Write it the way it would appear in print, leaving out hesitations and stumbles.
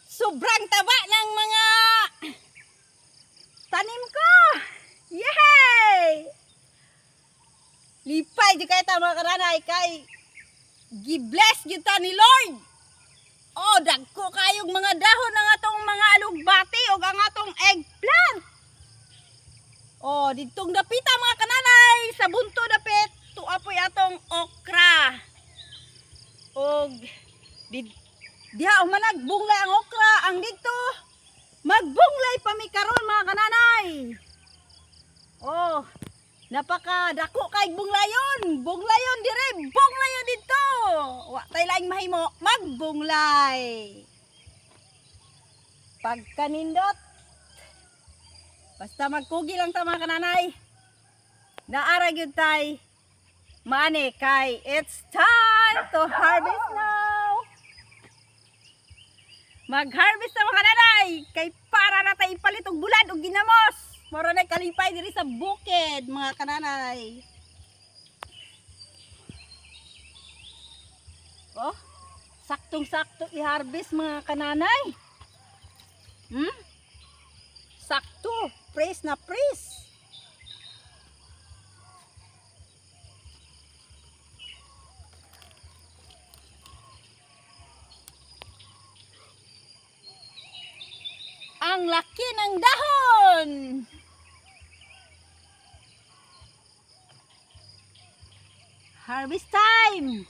sobrang taba ng mga tanim ko. Yay! Lipay di kay ta mga kananay kay gi-bless gyud ta ni Lord. Oh, dagko kayong mga dahon ng atong mga alugbati o ang atong eggplant. Oh, ditong dapita mga kananay sa bunto dapit tuapoy atong okra. Og diha manag bunglay ang okra, ang dito magbunglay pa mi karon mga kananay. Oh, napaka dako kay bunglayon. Bunglayon dire, bunglayon dito. Wa tay laing mahimo magbunglay. Pagkanindot basta magkugi lang ta mga kananay. Naara gyud tay mani kay it's time to harvest now. Mag-harvest na mga kananay kay para na tay ipalit og bulad og ginamos. Moro na kalipay diri sa bukid mga kananay. Oh, saktong-sakto i-harvest mga kananay. Sakto, press na press. Ang laki ng dahon. Harvest time.